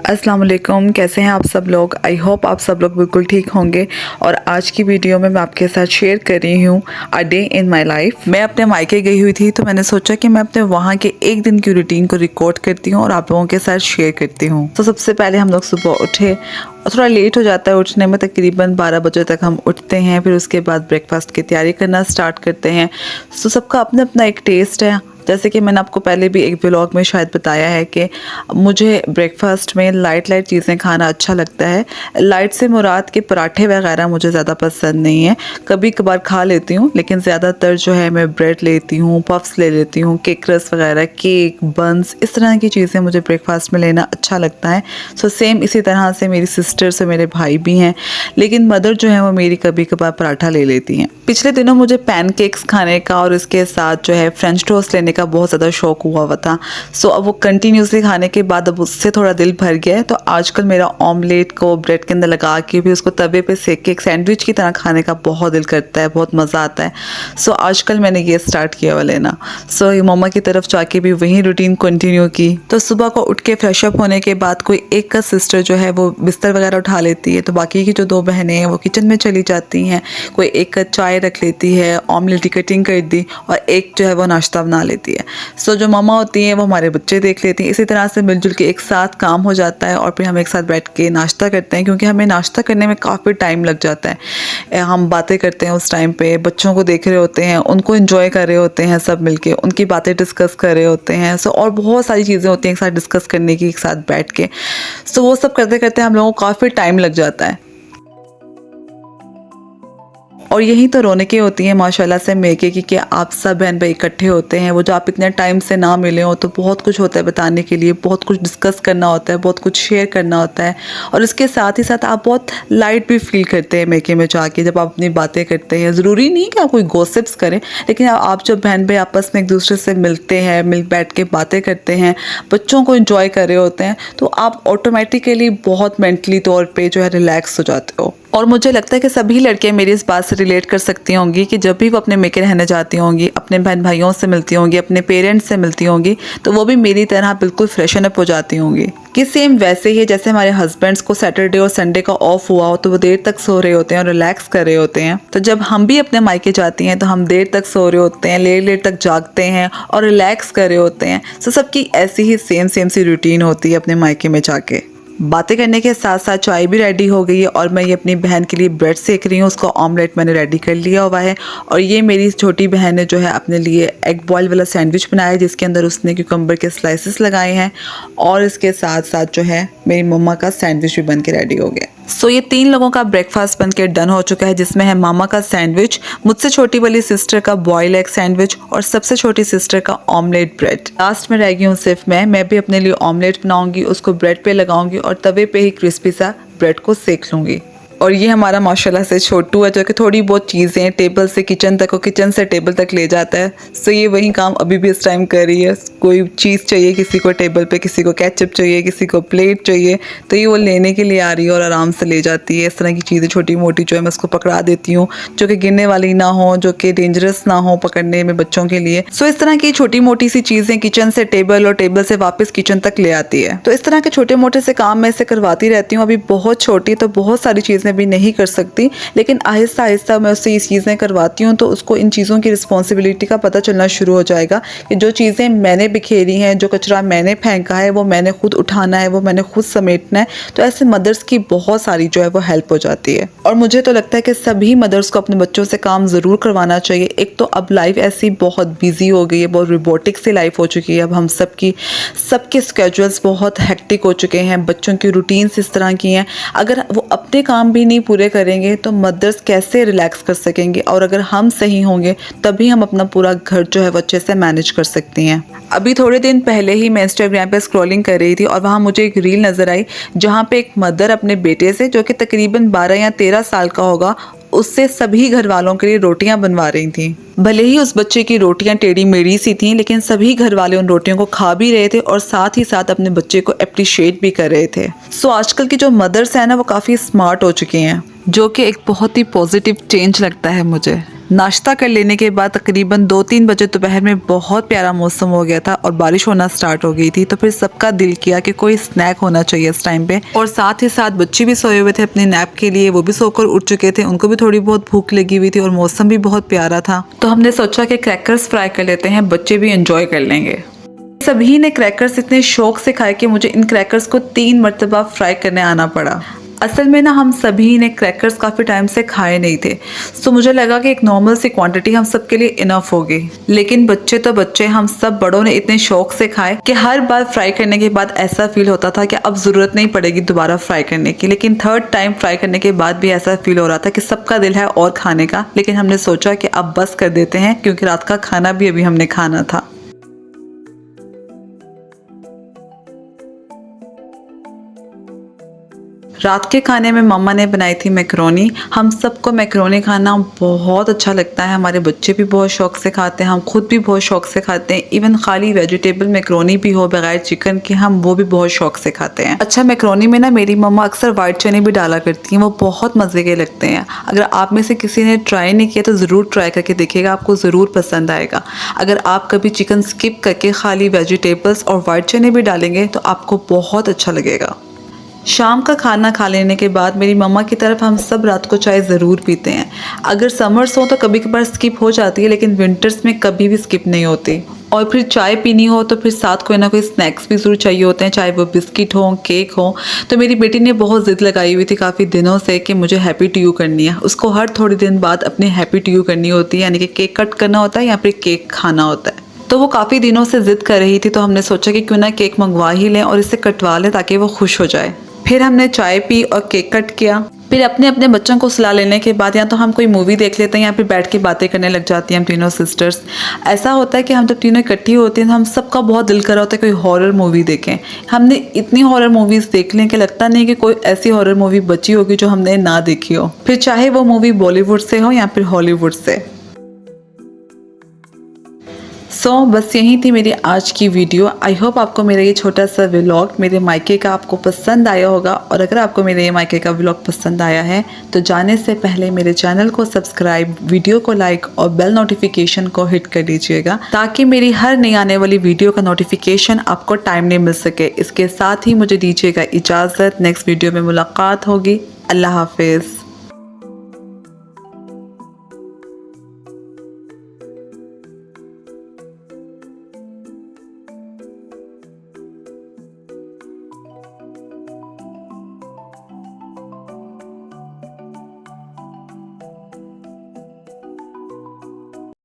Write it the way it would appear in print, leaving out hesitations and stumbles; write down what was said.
अस्सलाम वालेकुम, कैसे हैं आप सब लोग। आई होप आप सब लोग बिल्कुल ठीक होंगे। और आज की वीडियो में मैं आपके साथ शेयर कर रही हूँ a day in my life. मैं अपने मायके गई हुई थी तो मैंने सोचा कि मैं अपने वहाँ के एक दिन की रूटीन को रिकॉर्ड करती हूँ और आप लोगों के साथ शेयर करती हूँ। तो सबसे पहले हम लोग सुबह उठे और थोड़ा लेट हो जाता है उठने में, तकरीबन 12 बजे तक हम उठते हैं। फिर उसके बाद ब्रेकफास्ट की तैयारी करना स्टार्ट करते हैं। तो सबका अपना अपना एक टेस्ट है। जैसे कि मैंने आपको पहले भी एक व्लॉग में शायद बताया है कि मुझे ब्रेकफास्ट में लाइट चीज़ें खाना अच्छा लगता है। लाइट से मुराद के पराठे वगैरह मुझे ज़्यादा पसंद नहीं है। कभी कभार खा लेती हूँ, लेकिन ज़्यादातर जो है मैं ब्रेड लेती हूँ, पफ्स ले लेती हूँ, केकरस वगैरह, केक, बंस, इस तरह की चीज़ें मुझे ब्रेकफास्ट में लेना अच्छा लगता है। सो सेम इसी तरह से मेरी सिस्टर्स और मेरे भाई भी हैं, लेकिन मदर जो है वो मेरी कभी कभार पराठा ले लेती हैं। पिछले दिनों मुझे पैनकेक्स खाने का और इसके साथ जो है फ्रेंच टोस्ट लेने का बहुत ज़्यादा शौक हुआ था। सो अब वो कंटिन्यूसली खाने के बाद अब उससे थोड़ा दिल भर गया है। तो आजकल मेरा ऑमलेट को ब्रेड के अंदर लगा के भी उसको तवे पे सेक के एक सैंडविच की तरह खाने का बहुत दिल करता है, बहुत मज़ा आता है। सो आजकल मैंने ये स्टार्ट किया हुआ लेना। सो मम्मा की तरफ जाके भी वही रूटीन कंटिन्यू की। तो सुबह को उठ के फ्रेश अप होने के बाद कोई एक का सिस्टर जो है वो बिस्तर वगैरह उठा लेती है, तो बाकी की जो दो बहनें हैं वो किचन में चली जाती हैं। कोई एक का चाय रख लेती है, ऑमलेट की कटिंग कर दी, और एक जो है वो नाश्ता बना लेती है। सो जो मम्मा होती हैं वो हमारे बच्चे देख लेती हैं। इसी तरह से मिलजुल के एक साथ काम हो जाता है और फिर हम एक साथ बैठ के नाश्ता करते हैं, क्योंकि हमें नाश्ता करने में काफ़ी टाइम लग जाता है। हम बातें करते हैं उस टाइम पे, बच्चों को देख रहे होते हैं, उनको एंजॉय कर रहे होते हैं, सब मिलके उनकी बातें डिस्कस कर रहे होते हैं। सो और बहुत सारी चीज़ें होती हैं एक साथ डिस्कस करने की, एक साथ बैठ के। सो वो सब करते करते हम लोगों को काफ़ी टाइम लग जाता है। और यही तो रौनकें होती हैं माशाल्लाह से मेके की, कि आप सब बहन भाई इकट्ठे होते हैं। वो जो आप इतने टाइम से ना मिले हो तो बहुत कुछ होता है बताने के लिए, बहुत कुछ डिस्कस करना होता है, बहुत कुछ शेयर करना होता है। और इसके साथ ही साथ आप बहुत लाइट भी फील करते हैं मेके में जाके, जब आप अपनी बातें करते हैं। ज़रूरी नहीं कि आप कोई गॉसिप्स करें, लेकिन आप जब बहन भाई आपस में एक दूसरे से मिलते हैं, मिल बैठ के बातें करते हैं, बच्चों को इंजॉय कर रहे होते हैं, तो आप ऑटोमेटिकली बहुत मेंटली तौर पर जो है रिलैक्स हो जाते हो। और मुझे लगता है कि सभी लड़कियां मेरी इस बात से रिलेट कर सकती होंगी कि जब भी वो अपने मेके रहने जाती होंगी, अपने बहन भाइयों से मिलती होंगी, अपने पेरेंट्स से मिलती होंगी, तो वो भी मेरी तरह बिल्कुल फ्रेशन अप हो जाती होंगी। कि सेम वैसे ही है जैसे हमारे हस्बैंड्स को सैटरडे और संडे का ऑफ हुआ हो तो वो देर तक सो रहे होते हैं और रिलैक्स कर रहे होते हैं। तो जब हम भी अपने मायके जाती हैं तो हम देर तक सो रहे होते हैं, लेट लेट तक जागते हैं और रिलैक्स कर रहे होते हैं। तो सबकी ऐसी ही सेम सी रूटीन होती है अपने मायके में जाके। बातें करने के साथ साथ चाय भी रेडी हो गई है और मैं ये अपनी बहन के लिए ब्रेड सेक रही हूँ। उसका ऑमलेट मैंने रेडी कर लिया हुआ है। और ये मेरी छोटी बहन ने जो है अपने लिए एग बॉयल वाला सैंडविच बनाया है, जिसके अंदर उसने क्यूकम्बर के स्लाइसेस लगाए हैं। और इसके साथ साथ जो है मेरी मम्मा का सैंडविच भी बन के रेडी हो गया। सो ये 3 लोगों का ब्रेकफास्ट बन के डन हो चुका है, जिसमें है मामा का सैंडविच, मुझसे छोटी वाली सिस्टर का बॉयल एग सैंडविच और सबसे छोटी सिस्टर का ऑमलेट ब्रेड। लास्ट में रह गई हूँ सिर्फ मैं भी अपने लिए ऑमलेट बनाऊंगी, उसको ब्रेड पे लगाऊंगी और तवे पे ही क्रिस्पी सा ब्रेड को सेक लूँगी। और ये हमारा माशाल्लाह से छोटू है, जो कि थोड़ी बहुत चीज़ें टेबल से किचन तक और किचन से टेबल तक ले जाता है। सो ये वही काम अभी भी इस टाइम कर रही है। कोई चीज़ चाहिए किसी को टेबल पे, किसी को केचप चाहिए, किसी को प्लेट चाहिए, तो ये वो लेने के लिए आ रही है और आराम से ले जाती है। इस तरह की चीज़ें छोटी मोटी जो है मैं उसको पकड़ा देती हूँ, जो कि गिरने वाली ना हो, जो कि डेंजरस ना हो पकड़ने में बच्चों के लिए। सो इस तरह की छोटी मोटी सी चीज़ें किचन से टेबल और टेबल से वापस किचन तक ले आती है। तो इस तरह के छोटे मोटे से काम मैं इसे करवाती रहती हूँ। अभी बहुत छोटी तो बहुत सारी चीज़ें भी नहीं कर सकती, लेकिन आहिस्ता आहिस्ता मैं उससे ये चीज़ें करवाती हूँ, तो उसको इन चीज़ों की रिस्पॉन्सिबिलिटी का पता चलना शुरू हो जाएगा कि जो चीज़ें मैंने बिखेरी हैं, जो कचरा मैंने फेंका है, वो मैंने खुद उठाना है, वो मैंने खुद समेटना है। तो ऐसे मदर्स की बहुत सारी जो है वो हेल्प हो जाती है। और मुझे तो लगता है कि सभी मदर्स को अपने बच्चों से काम ज़रूर करवाना चाहिए। एक तो अब लाइफ ऐसी बहुत बिजी हो गई है, बहुत रोबोटिक सी लाइफ हो चुकी है। अब हम सबके स्केड्यूल्स बहुत हेक्टिक हो चुके हैं, बच्चों की रूटीन्स इस तरह की हैं। अगर वो अपने काम भी नहीं पूरे करेंगे तो मदर्स कैसे रिलैक्स कर सकेंगे। और अगर हम सही होंगे तभी हम अपना पूरा घर जो है वो अच्छे से मैनेज कर सकती हैं। अभी थोड़े दिन पहले ही मैं इंस्टाग्राम पे स्क्रॉलिंग कर रही थी और वहाँ मुझे एक रील नज़र आई, जहाँ पे एक मदर अपने बेटे से, जो कि तकरीबन 12 या 13 साल का होगा, उससे सभी घर वालों के लिए रोटियां बनवा रही थी। भले ही उस बच्चे की रोटियां टेढ़ी मेढ़ी सी थीं, लेकिन सभी घर वाले उन रोटियों को खा भी रहे थे और साथ ही साथ अपने बच्चे को अप्रिशिएट भी कर रहे थे। सो आजकल की जो मदर्स हैं ना, वो काफ़ी स्मार्ट हो चुकी हैं, जो कि एक बहुत ही पॉजिटिव चेंज लगता है मुझे। नाश्ता कर लेने के बाद तकरीबन 2-3 बजे दोपहर में बहुत प्यारा मौसम हो गया था और बारिश होना स्टार्ट हो गई थी। तो फिर सबका दिल किया कि कोई स्नैक होना चाहिए इस टाइम पे, और साथ ही साथ बच्चे भी सोए हुए थे अपने नैप के लिए, वो भी सोकर उठ चुके थे, उनको भी थोड़ी बहुत भूख लगी हुई थी और मौसम भी बहुत प्यारा था। तो हमने सोचा कि क्रैकर्स फ्राई कर लेते हैं, बच्चे भी इंजॉय कर लेंगे। सभी ने क्रैकर्स इतने शौक से खाए कि मुझे इन क्रैकर्स को 3 मरतबा फ्राई करने आना पड़ा। असल में ना हम सभी ने क्रैकर्स काफ़ी टाइम से खाए नहीं थे, तो मुझे लगा कि एक नॉर्मल सी क्वांटिटी हम सब के लिए इनफ होगी। लेकिन बच्चे तो बच्चे, हम सब बड़ों ने इतने शौक से खाए कि हर बार फ्राई करने के बाद ऐसा फील होता था कि अब ज़रूरत नहीं पड़ेगी दोबारा फ्राई करने की। लेकिन थर्ड टाइम फ्राई करने के बाद भी ऐसा फील हो रहा था कि सबका दिल है और खाने का, लेकिन हमने सोचा कि अब बस कर देते हैं क्योंकि रात का खाना भी अभी हमने खाना था। रात के खाने में मम्मा ने बनाई थी मैक्रोनी। हम सबको मैक्रोनी खाना बहुत अच्छा लगता है, हमारे बच्चे भी बहुत शौक से खाते हैं, हम खुद भी बहुत शौक से खाते हैं। इवन खाली वेजिटेबल मैक्रोनी भी हो बगैर चिकन के, हम वो भी बहुत शौक से खाते हैं। अच्छा, मैक्रोनी में ना मेरी मम्मा अक्सर वाइट चने भी डाला करती हैं, वो बहुत मज़े के लगते हैं। अगर आप में से किसी ने ट्राई नहीं किया तो ज़रूर ट्राई करके देखिएगा, आपको ज़रूर पसंद आएगा। अगर आप कभी चिकन स्किप करके खाली वेजिटेबल्स और वाइट चने भी डालेंगे तो आपको बहुत अच्छा लगेगा। शाम का खाना खा लेने के बाद मेरी मम्मा की तरफ हम सब रात को चाय ज़रूर पीते हैं। अगर समर्स हो तो कभी कभार स्किप हो जाती है, लेकिन विंटर्स में कभी भी स्किप नहीं होती। और फिर चाय पीनी हो तो फिर साथ कोई ना कोई स्नैक्स भी ज़रूर चाहिए होते हैं, चाहे वो बिस्किट हो, केक हो। तो मेरी बेटी ने बहुत ज़िद लगाई हुई थी काफ़ी दिनों से कि मुझे हैप्पी टू यू करनी है। उसको हर थोड़े दिन बाद अपनी हैप्पी टू यू करनी होती है, यानी कि केक कट करना होता है या फिर केक खाना होता है। तो वो काफ़ी दिनों से ज़िद कर रही थी, तो हमने सोचा कि क्यों ना केक मंगवा ही लें और इसे कटवा लें ताकि वो खुश हो जाए। फिर हमने चाय पी और केक कट किया। फिर अपने अपने बच्चों को सुला लेने के बाद या तो हम कोई मूवी देख लेते हैं या फिर बैठ के बातें करने लग जाती हैं हम तीनों सिस्टर्स। ऐसा होता है कि हम जब तीनों इकट्ठी होती हैं तो हम सबका बहुत दिल कर रहा होता है कोई हॉरर मूवी देखें। हमने इतनी हॉरर मूवीज़ देख ली कि लगता नहीं कि कोई ऐसी हॉरर मूवी बची होगी जो हमने ना देखी हो, फिर चाहे वो मूवी बॉलीवुड से हो या फिर हॉलीवुड से। बस यही थी मेरी आज की वीडियो। आई होप आपको मेरा ये छोटा सा व्लॉग मेरे मायके का आपको पसंद आया होगा। और अगर आपको मेरे ये मायके का व्लॉग पसंद आया है तो जाने से पहले मेरे चैनल को सब्सक्राइब, वीडियो को लाइक और बेल नोटिफिकेशन को हिट कर दीजिएगा ताकि मेरी हर नई आने वाली वीडियो का नोटिफिकेशन आपको टाइम नहीं मिल सके। इसके साथ ही मुझे दीजिएगा इजाज़त, नेक्स्ट वीडियो में मुलाकात होगी। अल्लाह हाफिज़।